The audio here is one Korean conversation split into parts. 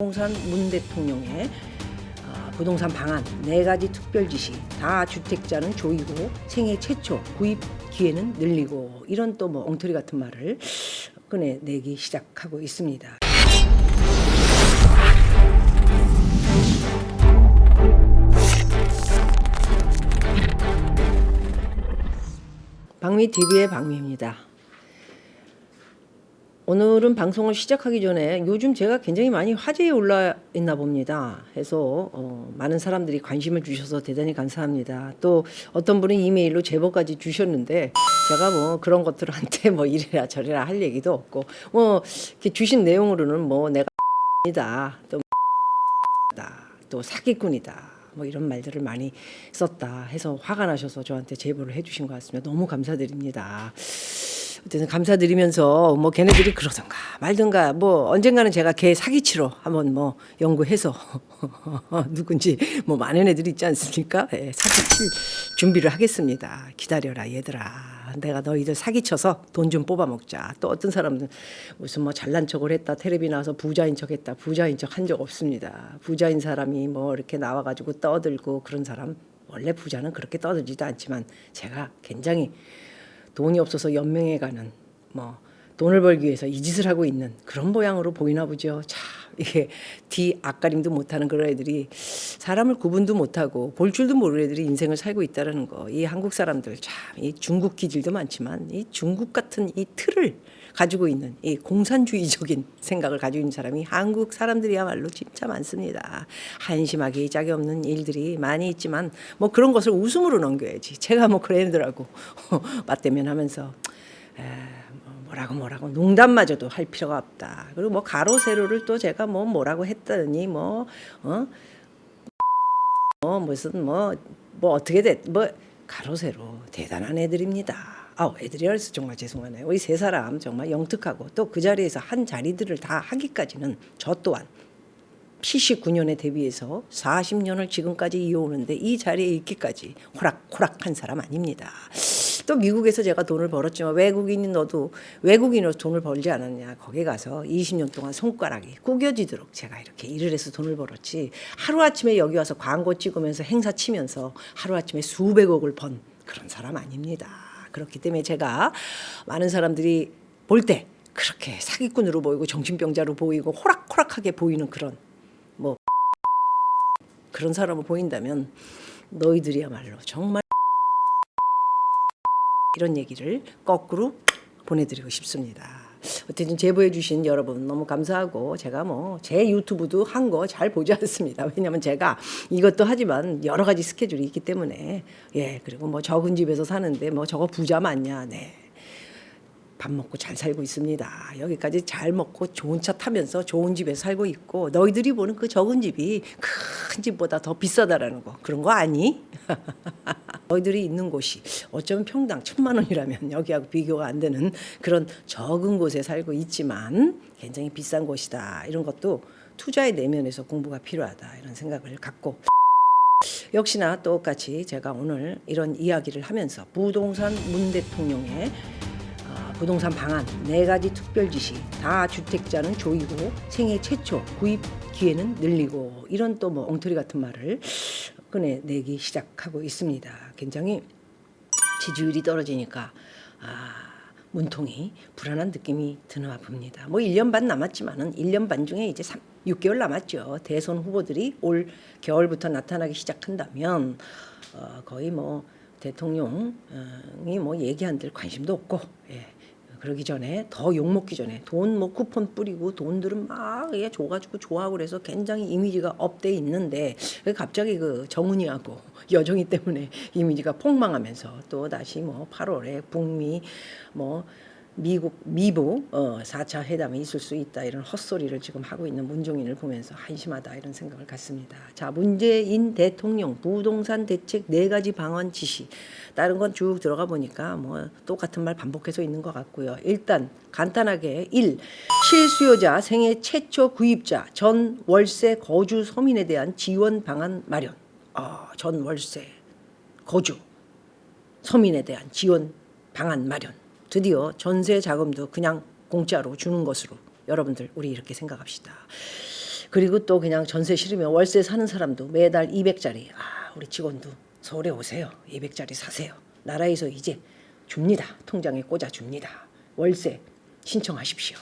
부동산 문 대통령의 부동산 방안 4가지 특별 지시, 다주택자는 조이고 생애 최초 구입 기회는 늘리고, 이런 또 뭐 엉터리 같은 말을 꺼내내기 시작하고 있습니다. 박미 TV의 박미입니다. 오늘은 방송을 시작하기 전에 요즘 제가 굉장히 많이 화제에 올라 있나 봅니다. 해서 많은 사람들이 관심을 주셔서 대단히 감사합니다. 또 어떤 분은 이메일로 제보까지 주셨는데 제가 뭐 그런 것들한테 뭐 이래라 저래라 할 얘기도 없고, 뭐 이렇게 주신 내용으로는 뭐 내가 이다 또 사기꾼이다 뭐 이런 말들을 많이 썼다 해서 화가 나셔서 저한테 제보를 해주신 것 같습니다. 너무 감사드립니다. 어쨌든 감사드리면서 뭐 걔네들이 그러던가 말든가 뭐 언젠가는 제가 걔 사기치러 한번 뭐 연구해서 누군지 뭐 많은 애들이 있지 않습니까? 네, 사기칠 준비를 하겠습니다. 기다려라 얘들아. 내가 너희들 사기쳐서 돈 좀 뽑아먹자. 또 어떤 사람은 무슨 뭐 잘난 척을 했다, 텔레비 나와서 부자인 척했다. 부자인 척 한 적 없습니다. 부자인 사람이 뭐 이렇게 나와가지고 떠들고 그런 사람, 원래 부자는 그렇게 떠들지도 않지만 제가 굉장히 돈이 없어서 연명해가는, 뭐 돈을 벌기 위해서 이 짓을 하고 있는 그런 모양으로 보이나 보죠. 참 이게 뒤 앞가림도 못하는 그런 애들이, 사람을 구분도 못하고 볼 줄도 모르는 애들이 인생을 살고 있다는 거. 이 한국 사람들 참, 이 중국 기질도 많지만 이 중국 같은 이 틀을 가지고 있는 이 공산주의적인 생각을 가지고 있는 사람이 한국 사람들이야말로 진짜 많습니다. 한심하게 짝이 없는 일들이 많이 있지만 뭐 그런 것을 웃음으로 넘겨야지. 제가 뭐 그런 애들하고 맞대면 하면서 뭐라고 농담마저도 할 필요가 없다. 그리고 뭐 가로 세로를 또 제가 뭐라고 했더니 무슨 뭐 어떻게 뭐 가로 세로 대단한 애들입니다. 애들이라서 정말 죄송하네요. 우리 세 사람 정말 영특하고, 또 그 자리에서 한 자리들을 다 하기까지는 저 또한 79년에 데뷔해서 40년을 지금까지 이어오는데 이 자리에 있기까지 호락호락한 사람 아닙니다. 또 미국에서 제가 돈을 벌었지만 외국인으로 돈을 벌지 않았냐. 거기 가서 20년 동안 손가락이 구겨지도록 제가 이렇게 일을 해서 돈을 벌었지, 하루아침에 여기 와서 광고 찍으면서 행사 치면서 하루아침에 수백억을 번 그런 사람 아닙니다. 그렇기 때문에 제가 많은 사람들이 볼 때 그렇게 사기꾼으로 보이고 정신병자로 보이고 호락호락하게 보이는 그런 뭐 그런 사람으로 보인다면 너희들이야말로 정말 이런 얘기를 거꾸로 보내드리고 싶습니다. 어쨌든 제보해 주신 여러분 너무 감사하고, 제가 뭐 제 유튜브도 한 거 잘 보지 않습니다. 왜냐하면 제가 이것도 하지만 여러 가지 스케줄이 있기 때문에. 그리고 뭐 적은 집에서 사는데 뭐 저거 부자 맞냐. 네, 밥 먹고 잘 살고 있습니다. 여기까지 잘 먹고 좋은 차 타면서 좋은 집에서 살고 있고, 너희들이 보는 그 적은 집이 큰 집보다 더 비싸다라는 거, 그런 거 아니? 너희들이 있는 곳이 어쩌면 평당 1,000만 원이라면 여기하고 비교가 안 되는 그런 적은 곳에 살고 있지만 굉장히 비싼 곳이다. 이런 것도 투자의 내면에서 공부가 필요하다, 이런 생각을 갖고, 역시나 똑같이 제가 오늘 이런 이야기를 하면서 부동산 문 대통령의 부동산 방안 4가지 특별 지시, 다주택자는 조이고 생애 최초 구입 기회는 늘리고, 이런 또 뭐 엉터리 같은 말을 꺼내내기 시작하고 있습니다. 굉장히 지지율이 떨어지니까 문통이 불안한 느낌이 드나 봅니다. 뭐 1년 반 남았지만은 1년 반 중에 이제 6개월 남았죠. 대선 후보들이 올 겨울부터 나타나기 시작한다면 거의 뭐 대통령이 뭐 얘기한들 관심도 없고, 그러기 전에, 더 욕먹기 전에 돈 뭐 쿠폰 뿌리고 돈들은 막 줘가지고 좋아하고 그래서 굉장히 이미지가 업돼 있는데, 갑자기 그 정은이하고 여정이 때문에 이미지가 폭망하면서 또 다시 뭐 8월에 북미 뭐 미부 4차 회담이 있을 수 있다, 이런 헛소리를 지금 하고 있는 문종인을 보면서 한심하다, 이런 생각을 갖습니다. 자, 문재인 대통령 부동산 대책 4가지 방안 지시, 다른 건 쭉 들어가 보니까 뭐 똑같은 말 반복해서 있는 것 같고요. 일단 간단하게 1. 실수요자 생애 최초 구입자 전 월세 거주 서민에 대한 지원 방안 마련. 전 월세 거주 서민에 대한 지원 방안 마련. 드디어 전세 자금도 그냥 공짜로 주는 것으로, 여러분들 우리 이렇게 생각합시다. 그리고 또 그냥 전세 싫으면 월세 사는 사람도 매달 200짜리. 우리 직원도 서울에 오세요. 200짜리 사세요. 나라에서 이제 줍니다. 통장에 꽂아 줍니다. 월세 신청하십시오.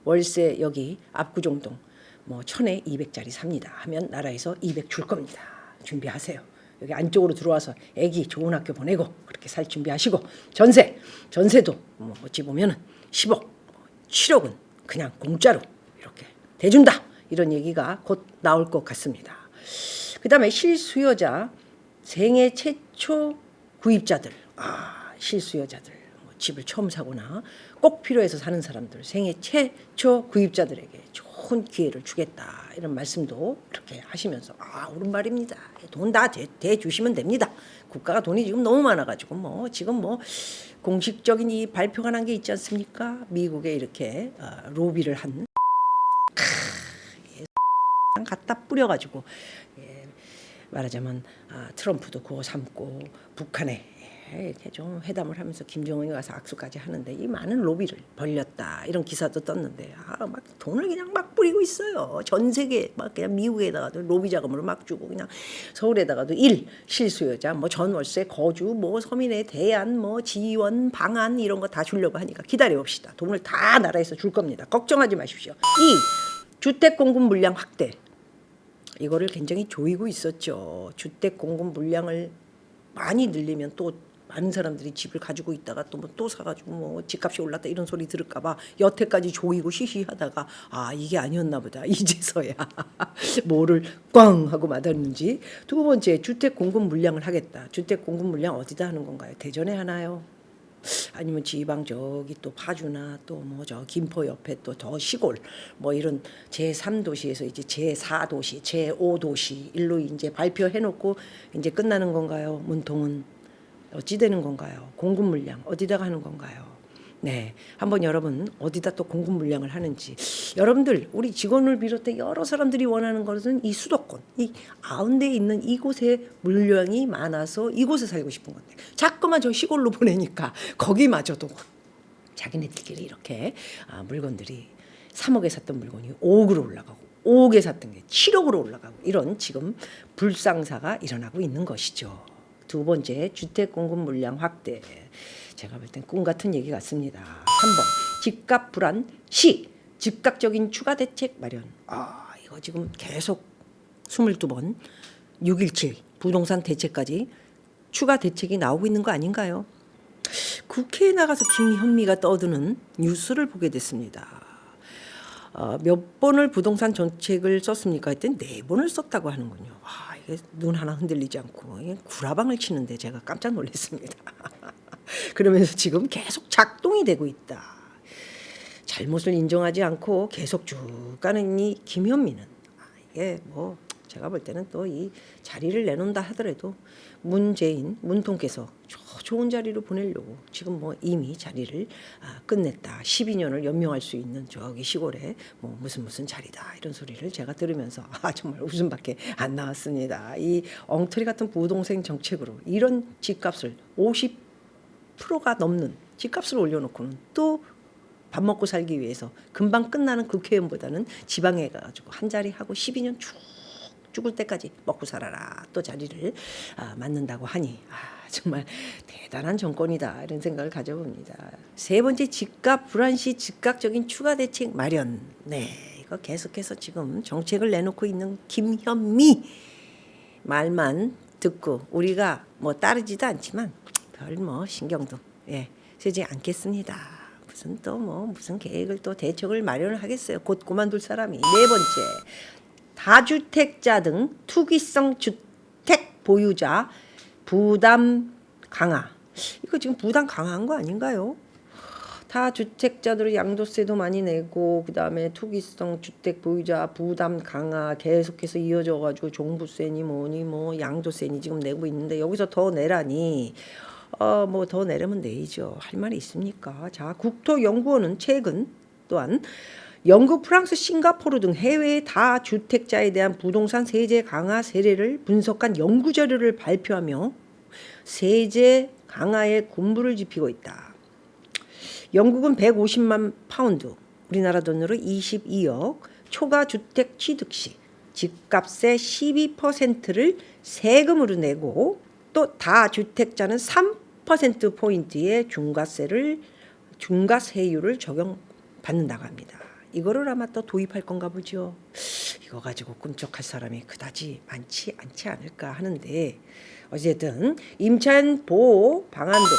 월세 여기 압구정동 뭐 1000에 200짜리 삽니다 하면 나라에서 200 줄 겁니다. 준비하세요. 여기 안쪽으로 들어와서 애기 좋은 학교 보내고 그렇게 살 준비하시고, 전세도 뭐 어찌 보면은 10억 7억은 그냥 공짜로 이렇게 대준다, 이런 얘기가 곧 나올 것 같습니다. 그 다음에 실수요자 생애 최초 구입자들, 실수요자들 뭐 집을 처음 사거나 꼭 필요해서 사는 사람들, 생애 최초 구입자들에게 좋은 기회를 주겠다, 이런 말씀도 이렇게 하시면서 옳은 말입니다. 돈 다 대주시면 됩니다. 국가가 돈이 지금 너무 많아가지고 뭐 지금 뭐 공식적인 이 발표가 난 게 있지 않습니까? 미국에 이렇게 로비를 한 갖다 뿌려가지고 말하자면 트럼프도 그거 삼고 북한에 이렇게 좀 회담을 하면서 김정은이 와서 악수까지 하는데 이 많은 로비를 벌렸다, 이런 기사도 떴는데 막 돈을 그냥 막 뿌리고 있어요. 전 세계 막 그냥 미국에다가도 로비 자금으로 막 주고, 그냥 서울에다가도 실수요자 뭐 전월세 거주 뭐 서민에 대한 뭐 지원 방안 이런 거 다 주려고 하니까 기다려 봅시다. 돈을 다 나라에서 줄 겁니다. 걱정하지 마십시오. 주택 공급 물량 확대, 이거를 굉장히 조이고 있었죠. 주택 공급 물량을 많이 늘리면 또 많은 사람들이 집을 가지고 있다가 또 사가지고 뭐 집값이 올랐다 이런 소리 들을까봐 여태까지 조이고 시시하다가 이게 아니었나 보다, 이제서야 뭐를 꽝 하고 맞았는지. 두 번째, 주택 공급 물량을 하겠다. 주택 공급 물량 어디다 하는 건가요? 대전에 하나요? 아니면 지방 저기 또 파주나 또 뭐 저 김포 옆에 또 더 시골 뭐 이런 제3도시에서 이제 제4도시, 제5도시 일로 이제 발표해놓고 이제 끝나는 건가요? 문통은 어찌 되는 건가요? 공급 물량 어디다가 하는 건가요? 네, 한번 여러분 어디다 또 공급 물량을 하는지, 여러분들 우리 직원을 비롯해 여러 사람들이 원하는 것은 이 수도권, 이 아운데에 있는 이곳에 물량이 많아서 이곳에 살고 싶은 건데 자꾸만 저 시골로 보내니까 거기마저도 자기네들끼리 이렇게 물건들이 3억에 샀던 물건이 5억으로 올라가고 5억에 샀던 게 7억으로 올라가고, 이런 지금 불상사가 일어나고 있는 것이죠. 두 번째, 주택 공급 물량 확대. 제가 볼 땐 꿈 같은 얘기 같습니다. 3번, 집값 불안 시 즉각적인 추가 대책 마련. 이거 지금 계속 22번 6.17 부동산 대책까지 추가 대책이 나오고 있는 거 아닌가요? 국회에 나가서 김현미가 떠드는 뉴스를 보게 됐습니다. 몇 번을 부동산 정책을 썼습니까? 했더니 4번을 썼다고 하는군요. 이게 눈 하나 흔들리지 않고 구라방을 치는데 제가 깜짝 놀랐습니다. 그러면서 지금 계속 작동이 되고 있다. 잘못을 인정하지 않고 계속 쭉 가는 이 김현미는 이게 뭐 제가 볼 때는 또 이 자리를 내놓는다 하더라도 문재인 문통께서 좋은 자리로 보내려고 지금 뭐 이미 자리를 끝냈다. 12년을 연명할 수 있는 저기 시골에 뭐 무슨 자리다, 이런 소리를 제가 들으면서 정말 웃음밖에 안 나왔습니다. 이 엉터리 같은 부동산 정책으로 이런 집값을 50%가 넘는 집값을 올려놓고는 또 밥 먹고 살기 위해서 금방 끝나는 국회의원보다는 지방에 가가지고 한 자리 하고 12년 쭉 죽을 때까지 먹고 살아라, 또 자리를 맡는다고 하니 정말 대단한 정권이다, 이런 생각을 가져봅니다. 세 번째, 집값 불안 시 즉각적인 추가 대책 마련. 네, 이거 계속해서 지금 정책을 내놓고 있는 김현미 말만 듣고 우리가 뭐 따르지도 않지만 별 뭐 신경도 쓰지 않겠습니다. 무슨 계획을 또 대책을 마련을 하겠어요. 곧 그만둘 사람이. 네 번째, 다주택자 등 투기성 주택 보유자 부담 강화. 이거 지금 부담 강화한 거 아닌가요? 다주택자들은 양도세도 많이 내고 그다음에 투기성 주택 보유자 부담 강화 계속해서 이어져 가지고 종부세니 뭐니 뭐 양도세니 지금 내고 있는데 여기서 더 내라니 뭐 더 내려면 내야죠. 할 말이 있습니까? 자, 국토연구원은 최근 또한 영국, 프랑스, 싱가포르 등 해외의 다주택자에 대한 부동산 세제 강화 세례를 분석한 연구 자료를 발표하며 세제 강화에 군부를 지피고 있다. 영국은 150만 파운드, 우리나라 돈으로 22억, 초과 주택 취득 시 집값의 12%를 세금으로 내고 또 다주택자는 3%포인트의 중과세율을 적용받는다고 합니다. 이거를 아마 또 도입할 건가 보죠. 이거 가지고 꿈쩍할 사람이 그다지 많지 않지 않을까 하는데 어쨌든 임차인 보호 방안도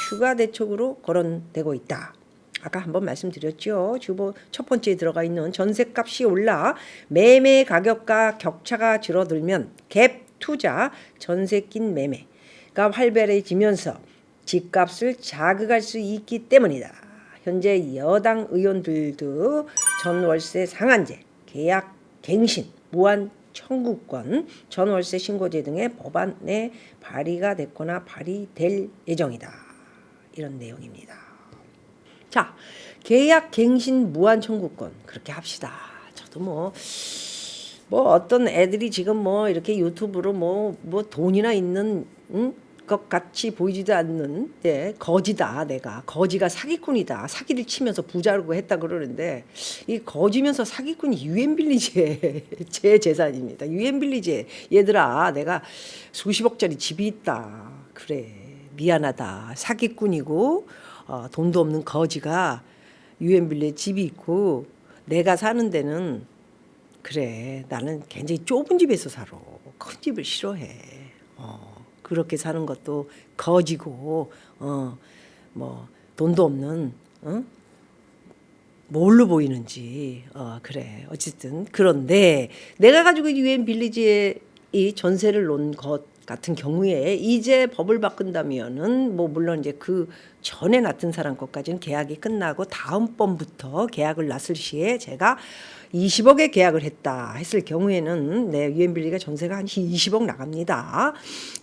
추가 대책으로 거론되고 있다. 아까 한번 말씀드렸죠. 주보 첫 번째에 들어가 있는 전셋값이 올라 매매 가격과 격차가 줄어들면 갭 투자 전세 낀 매매가 활발해지면서 집값을 자극할 수 있기 때문이다. 현재 여당 의원들도 전월세 상한제, 계약 갱신, 무한 청구권, 전월세 신고제 등의 법안에 발의가 됐거나 발의될 예정이다. 이런 내용입니다. 자, 계약 갱신 무한 청구권 그렇게 합시다. 저도 뭐 어떤 애들이 지금 뭐 이렇게 유튜브로 뭐 돈이나 있는 것 같이 보이지도 않는 거지다. 내가 거지가 사기꾼이다. 사기를 치면서 부자라고 했다 그러는데 이 거지면서 사기꾼이 유엔빌리지의 제 재산입니다. 유엔빌리지 얘들아 내가 수십억짜리 집이 있다. 그래 미안하다. 사기꾼이고 돈도 없는 거지가 유엔빌리지 집이 있고 내가 사는 데는 그래 나는 굉장히 좁은 집에서 살아. 큰 집을 싫어해. 그렇게 사는 것도 거지고 뭐 돈도 없는 뭘로 보이는지 그래 어쨌든 그런데 내가 가지고 유엔 빌리지에 이 전세를 놓은 것 같은 경우에 이제 법을 바꾼다면은 뭐 물론 이제 그 전에 놨던 사람 것까지는 계약이 끝나고 다음번부터 계약을 놨을 시에 제가 20억에 계약을 했다 했을 경우에는 내 유엔빌리가 전세가 한 20억 나갑니다.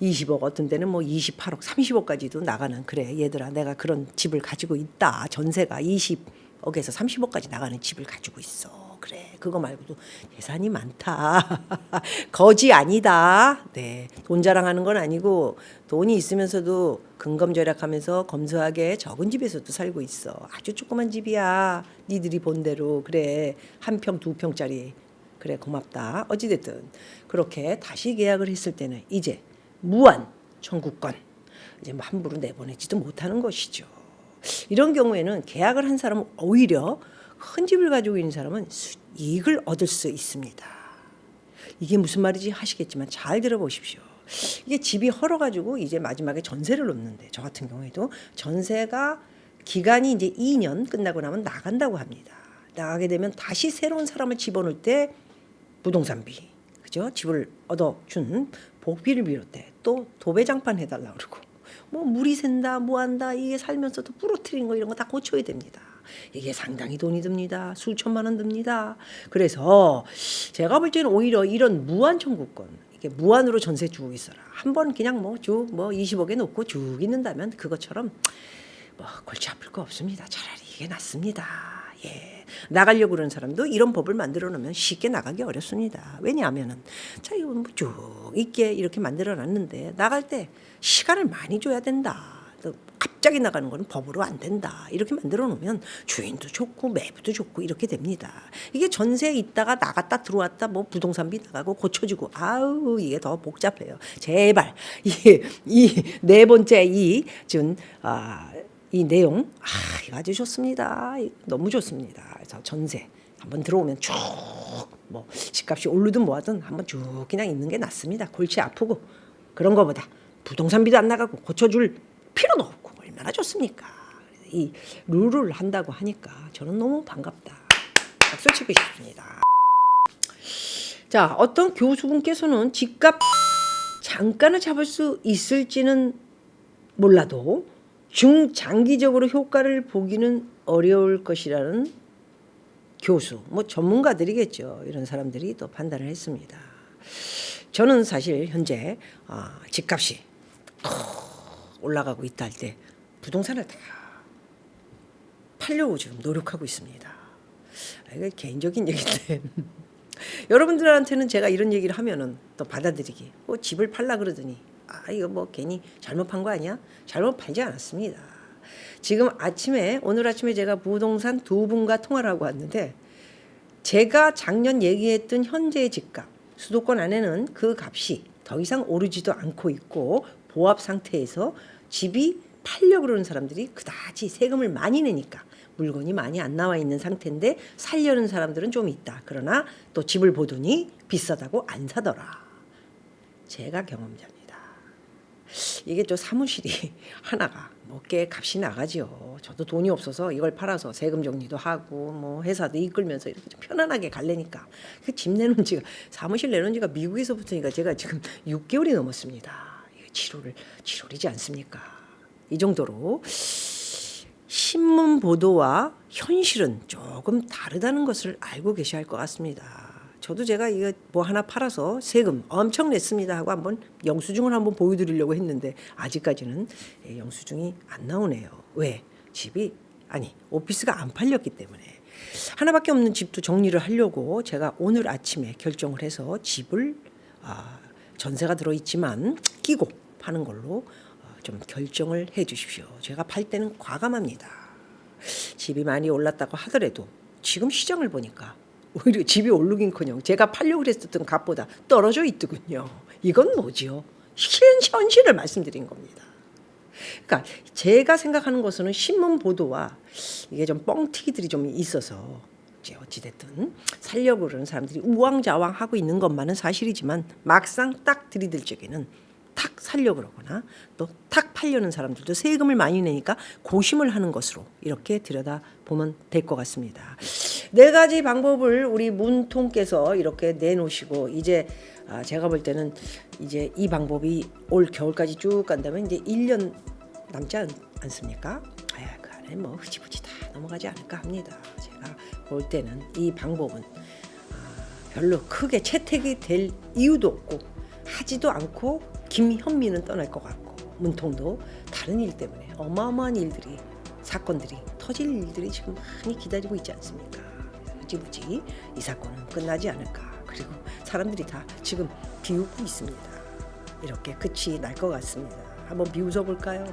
20억 어떤 데는 뭐 28억, 30억까지도 나가는 그래 얘들아 내가 그런 집을 가지고 있다. 전세가 20억에서 30억까지 나가는 집을 가지고 있어. 그래 그거 말고도 예산이 많다. 거지 아니다. 네, 돈 자랑하는 건 아니고 돈이 있으면서도 근검절약하면서 검소하게 적은 집에서도 살고 있어. 아주 조그만 집이야. 니들이 본 대로 그래 한 평, 두 평짜리 그래 고맙다. 어찌됐든 그렇게 다시 계약을 했을 때는 이제 무한 청구권 이제 뭐 함부로 내보내지도 못하는 것이죠. 이런 경우에는 계약을 한 사람은 오히려 큰 집을 가지고 있는 사람은 이익을 얻을 수 있습니다. 이게 무슨 말인지 하시겠지만 잘 들어보십시오. 이게 집이 헐어가지고 이제 마지막에 전세를 놓는데 저 같은 경우에도 전세가 기간이 이제 2년 끝나고 나면 나간다고 합니다. 나가게 되면 다시 새로운 사람을 집어넣을 때 부동산비, 그죠? 집을 얻어준 복비를 비롯해 또 도배장판 해달라 그러고 뭐 물이 샌다, 뭐 한다 이게 살면서도 부러뜨린 거 이런 거 다 고쳐야 됩니다. 이게 상당히 돈이 듭니다. 수천만 원 듭니다. 그래서 제가 볼 때는 오히려 이런 무한 청구권, 이게 무한으로 전세 주고 있어라. 한 번 그냥 뭐 20억에 놓고 쭉 있는다면 그것처럼 뭐 골치 아플 거 없습니다. 차라리 이게 낫습니다. 예. 나가려고 그러는 사람도 이런 법을 만들어 놓으면 쉽게 나가기 어렵습니다. 왜냐하면은 자 이거 뭐 쭉 있게 이렇게 만들어 놨는데 나갈 때 시간을 많이 줘야 된다. 갑자기 나가는 거는 법으로 안 된다. 이렇게 만들어 놓으면 주인도 좋고 매부도 좋고 이렇게 됩니다. 이게 전세에 있다가 나갔다 들어왔다 뭐 부동산비 나가고 고쳐주고 아우 이게 더 복잡해요. 제발 이 네 번째 이 내용 이거 아주 좋습니다. 너무 좋습니다. 그래서 전세 한번 들어오면 쭉 뭐 집값이 오르든 뭐하든 한번 쭉 그냥 있는 게 낫습니다. 골치 아프고 그런 거보다 부동산비도 안 나가고 고쳐줄 필요도 없고 얼마나 좋습니까? 이 룰을 한다고 하니까 저는 너무 반갑다. 박수 치고 싶습니다. 자, 어떤 교수분께서는 집값 잠깐을 잡을 수 있을지는 몰라도 중장기적으로 효과를 보기는 어려울 것이라는 교수, 뭐 전문가들이겠죠. 이런 사람들이 또 판단을 했습니다. 저는 사실 현재 집값이 올라가고 있다 할 때 부동산을 다 팔려고 지금 노력하고 있습니다. 이게 개인적인 얘기인데 여러분들한테는 제가 이런 얘기를 하면은 또 받아들이기 집을 팔라 그러더니 이거 뭐 괜히 잘못 판 거 아니야? 잘못 팔지 않았습니다. 지금 오늘 아침에 제가 부동산 두 분과 통화를 하고 왔는데 제가 작년 얘기했던 현재의 집값, 수도권 안에는 그 값이 더 이상 오르지도 않고 있고 보합 상태에서 집이 팔려고 그러는 사람들이 그다지 세금을 많이 내니까 물건이 많이 안 나와 있는 상태인데 살려는 사람들은 좀 있다. 그러나 또 집을 보더니 비싸다고 안 사더라. 제가 경험자입니다. 이게 또 사무실이 하나가 뭐 꽤 값이 나가지요. 저도 돈이 없어서 이걸 팔아서 세금 정리도 하고 뭐 회사도 이끌면서 이렇게 좀 편안하게 갈래니까 그 집 내놓은 지가 사무실 내놓은 지가 미국에서부터니까 제가 지금 6개월이 넘었습니다. 이게 7월이지 않습니까? 이 정도로 신문 보도와 현실은 조금 다르다는 것을 알고 계셔야 할 것 같습니다. 저도 제가 이거 뭐 하나 팔아서 세금 엄청 냈습니다 하고 한번 영수증을 한번 보여드리려고 했는데 아직까지는 영수증이 안 나오네요. 왜? 오피스가 안 팔렸기 때문에. 하나밖에 없는 집도 정리를 하려고 제가 오늘 아침에 결정을 해서 집을 전세가 들어있지만 끼고 파는 걸로 좀 결정을 해 주십시오. 제가 팔 때는 과감합니다. 집이 많이 올랐다고 하더라도 지금 시장을 보니까 오히려 집이 오르긴커녕 제가 팔려고 그랬었던 값보다 떨어져 있더군요. 이건 뭐지요? 현실을 말씀드린 겁니다. 그러니까 제가 생각하는 것은 신문 보도와 이게 좀 뻥튀기들이 좀 있어서 이제 어찌됐든 살려고 그러는 사람들이 우왕좌왕하고 있는 것만은 사실이지만 막상 딱 들이댈 적에는 탁 살려고 그러거나 또 탁 팔려는 사람들도 세금을 많이 내니까 고심을 하는 것으로 이렇게 들여다보면 될 것 같습니다. 4가지 방법을 우리 문통께서 이렇게 내놓으시고 이제 제가 볼 때는 이제 이 방법이 올 겨울까지 쭉 간다면 이제 1년 남지 않습니까? 그 안에 뭐 흐지부지 다 넘어가지 않을까 합니다. 제가 볼 때는 이 방법은 별로 크게 채택이 될 이유도 없고 하지도 않고 김현미는 떠날 것 같고 문통도 다른 일 때문에 어마어마한 일들이 사건들이 터질 일들이 지금 많이 기다리고 있지 않습니까? 흐지부지 이 사건은 끝나지 않을까. 그리고 사람들이 다 지금 비웃고 있습니다. 이렇게 끝이 날 것 같습니다. 한번 비웃어 볼까요?